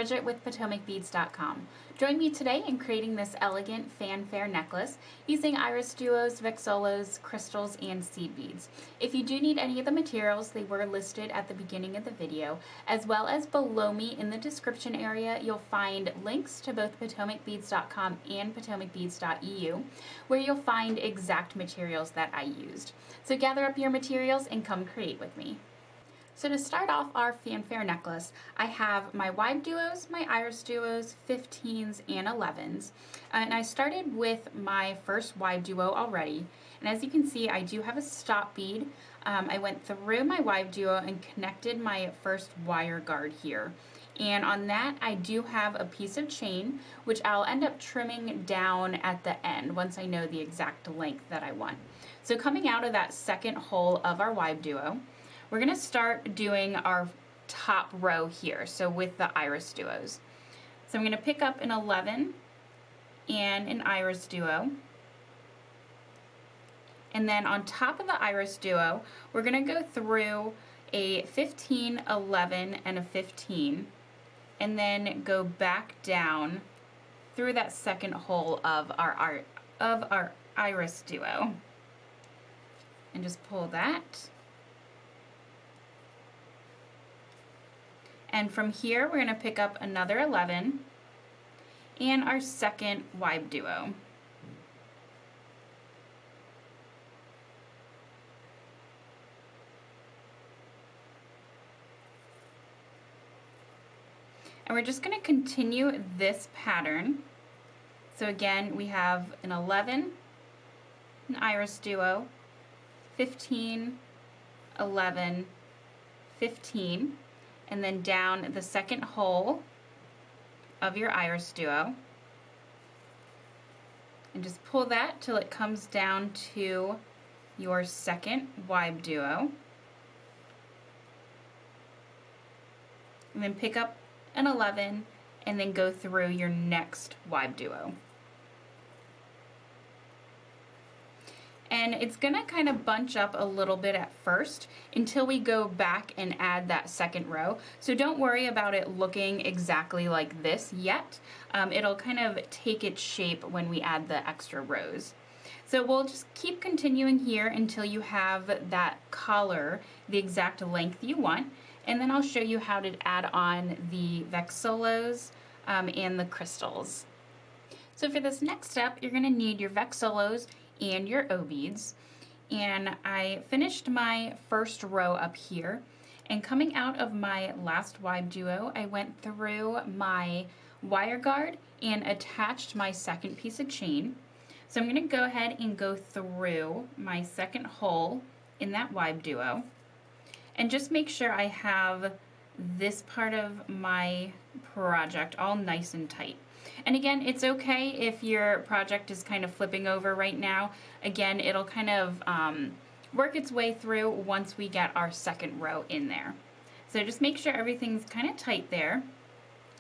Bridgette with PotomacBeads.com. Join me today in creating this elegant fanfare necklace using IrisDuo's, Vex Solos, crystals, and seed beads. If you do need any of the materials, they were listed at the beginning of the video, as well as below me in the description area, you'll find links to both PotomacBeads.com and PotomacBeads.eu, where you'll find exact materials that I used. So gather up your materials and come create with me. So to start off our fanfare necklace, I have my WibeDuos, my IrisDuos, 15s, and 11s. And I started with my first WibeDuo already. And as you can see, I do have a stop bead. I went through my WibeDuo and connected my first wire guard here. And on that, I do have a piece of chain, which I'll end up trimming down at the end once I know the exact length that I want. So coming out of that second hole of our WibeDuo, we're going to start doing our top row here, so with the IrisDuos. So I'm going to pick up an 11 and an IrisDuo. And then on top of the IrisDuo, we're going to go through a 15, 11, and a 15, and then go back down through that second hole of our IrisDuo. And just pull that. And from here, we're going to pick up another 11 and our second WibeDuo. And we're just going to continue this pattern. So again, we have an 11, an IrisDuo, 15, 11, 15, and then down the second hole of your IrisDuo, and just pull that till it comes down to your second WibeDuo, and then pick up an 11 and then go through your next WibeDuo. And it's gonna kind of bunch up a little bit at first until we go back and add that second row. So don't worry about it looking exactly like this yet. It'll kind of take its shape when we add the extra rows. So we'll just keep continuing here until you have that collar the exact length you want. And then I'll show you how to add on the Vex Solos and the crystals. So for this next step, you're gonna need your Vex Solos and your O beads. And I finished my first row up here, and coming out of my last WibeDuo, I went through my wire guard and attached my second piece of chain. So I'm going to go ahead and go through my second hole in that WibeDuo and just make sure I have this part of my project all nice and tight. And again, it's okay if your project is kind of flipping over right now. Again, it'll kind of work its way through once we get our second row in there. So just make sure everything's kind of tight there.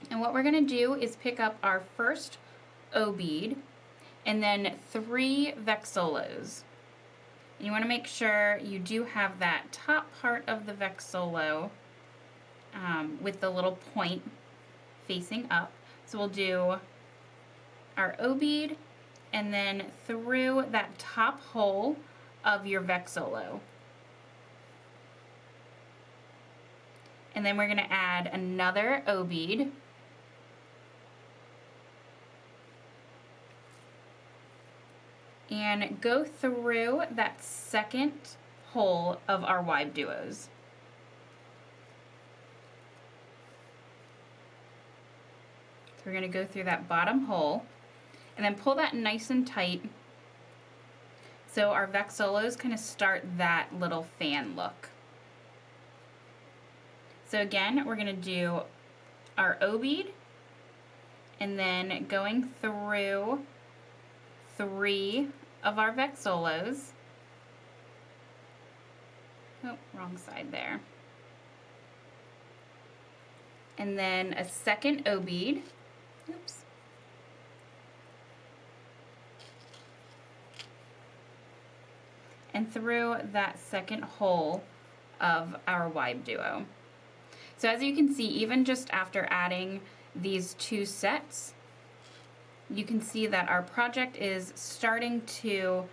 And what we're going to do is pick up our first O bead and then 3 Vex Solos. And you want to make sure you do have that top part of the Vex Solo with the little point facing up. So we'll do our O bead and then through that top hole of your Vex Solo. And then we're going to add another O bead. And go through that second hole of our WibeDuos. We're going to go through that bottom hole and then pull that nice and tight so our Vex Solos kind of start that little fan look. So again, we're going to do our O bead and then going through 3 of our Vex Solos. Oh, wrong side there. And then a second O bead. Oops. And through that second hole of our WibeDuo. So as you can see, even just after adding these two sets, you can see that our project is starting to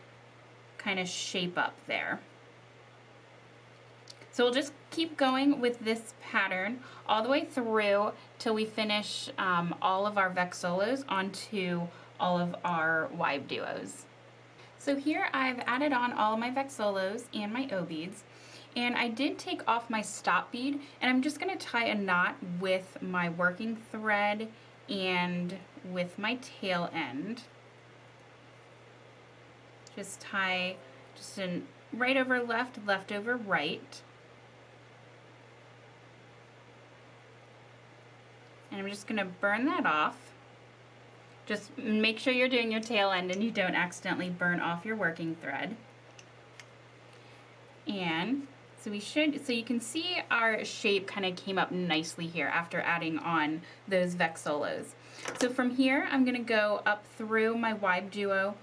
kind of shape up there. So we'll just keep going with this pattern all the way through till we finish all of our Vex Solos onto all of our WibeDuos. So here I've added on all of my Vex Solos and my O beads, and I did take off my stop bead, and I'm just going to tie a knot with my working thread and with my tail end. Just tie just in right over left, left over right. And I'm just going to burn that off. Just make sure you're doing your tail end and you don't accidentally burn off your working thread. And so you can see our shape kind of came up nicely here after adding on those Vex Solos. So from here, I'm going to go up through my WibeDuo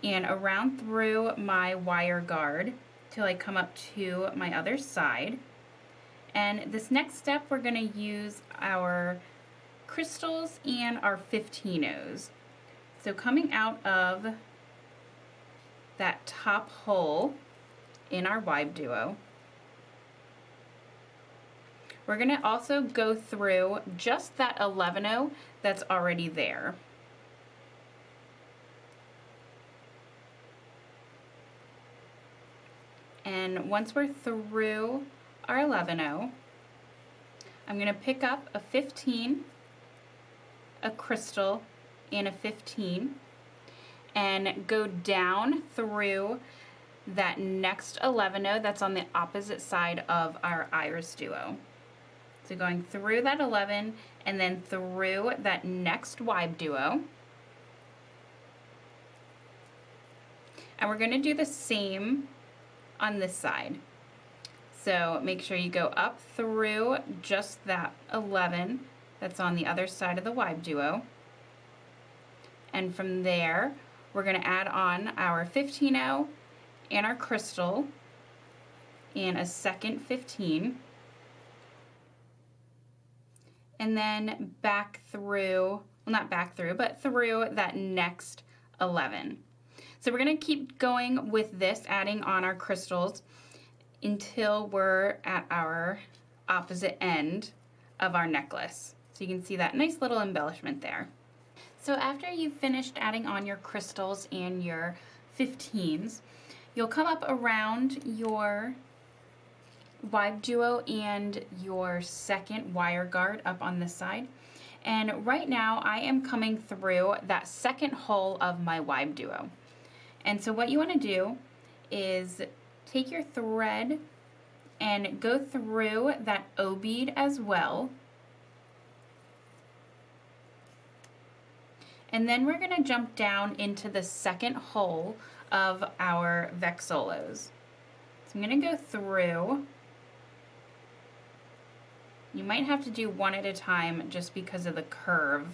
and around through my wire guard till I come up to my other side. And this next step, we're going to use our crystals and our 15-ohs. So coming out of that top hole in our WibeDuo, we're going to also go through just that 11-oh that's already there. And once we're through our 11-oh, I'm going to pick up a 15, a crystal, and a 15, and go down through that next 11-oh that's on the opposite side of our IrisDuo. So going through that 11 and then through that next WibeDuo. And we're going to do the same on this side. So make sure you go up through just that 11 that's on the other side of the WibeDuo. And from there, we're going to add on our 15-oh and our crystal and a second 15. And then back through, well, not back through, but through that next 11. So we're going to keep going with this, adding on our crystals until we're at our opposite end of our necklace. So you can see that nice little embellishment there. So after you've finished adding on your crystals and your 15s, you'll come up around your WibeDuo and your second wire guard up on this side. And right now I am coming through that second hole of my WibeDuo. And so what you want to do is take your thread and go through that O bead as well. And then we're going to jump down into the second hole of our Vex Solos. So I'm going to go through. You might have to do one at a time just because of the curve.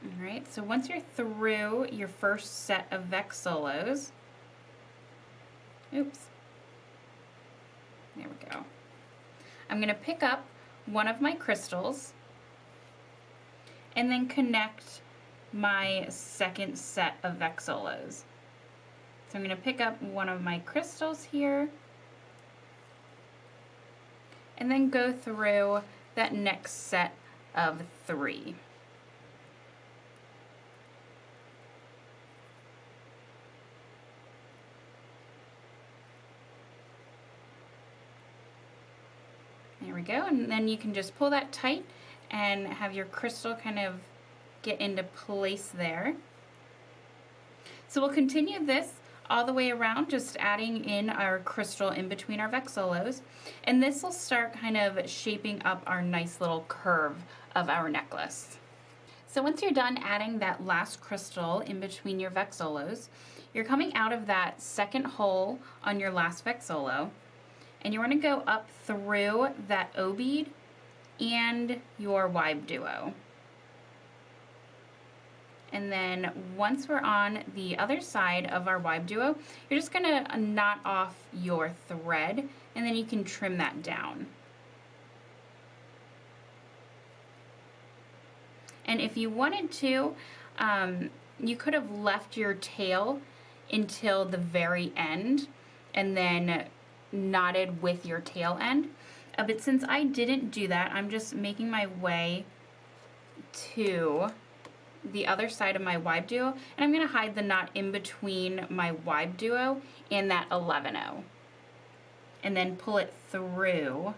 All right, so once you're through your first set of Vex Solos, oops, there we go. I'm going to pick up one of my crystals and then connect my second set of Vex Solos. So I'm going to pick up one of my crystals here and then go through that next set of 3. There we go, and then you can just pull that tight and have your crystal kind of get into place there. So we'll continue this all the way around, just adding in our crystal in between our Vex Solos, and this will start kind of shaping up our nice little curve of our necklace. So once you're done adding that last crystal in between your Vex Solos, you're coming out of that second hole on your last Vex Solo, and you want to go up through that O bead and your WibeDuo. And then once we're on the other side of our WibeDuo, you're just gonna knot off your thread, and then you can trim that down. And if you wanted to, you could have left your tail until the very end and then knotted with your tail end. But since I didn't do that, I'm just making my way to the other side of my WibeDuo, and I'm going to hide the knot in between my WibeDuo and that 11-0, and then pull it through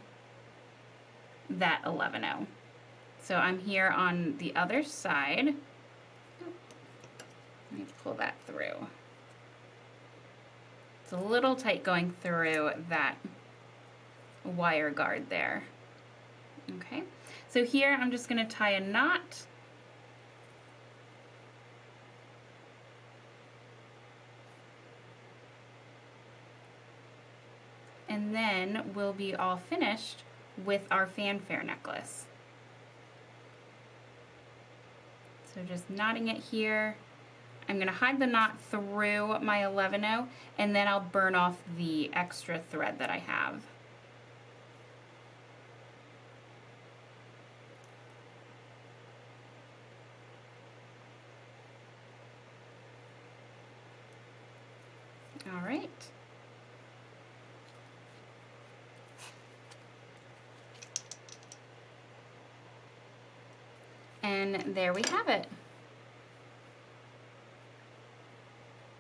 that 11-0. So I'm here on the other side. Let me pull that through. It's a little tight going through that wire guard there. Okay, so here I'm just going to tie a knot. And then we'll be all finished with our fanfare necklace. So just knotting it here. I'm going to hide the knot through my 11-0, and then I'll burn off the extra thread that I have. All right. And there we have it.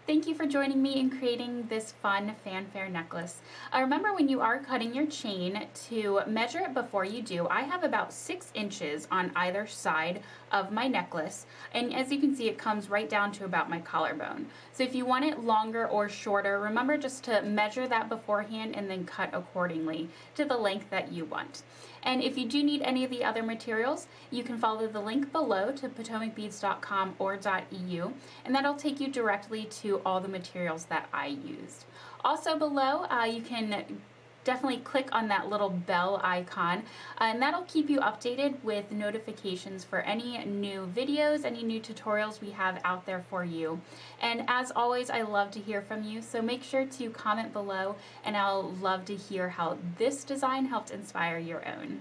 Thank you for joining me in creating this fun fanfare necklace. Remember, when you are cutting your chain, to measure it before you do. I have about 6 inches on either side of my necklace, and as you can see, it comes right down to about my collarbone. So if you want it longer or shorter, remember just to measure that beforehand and then cut accordingly to the length that you want. And if you do need any of the other materials, you can follow the link below to PotomacBeads.com or .eu, and that'll take you directly to all the materials that I used. Also below, you can definitely click on that little bell icon, and that'll keep you updated with notifications for any new videos, any new tutorials we have out there for you. And as always, I love to hear from you, so make sure to comment below, and I'll love to hear how this design helped inspire your own.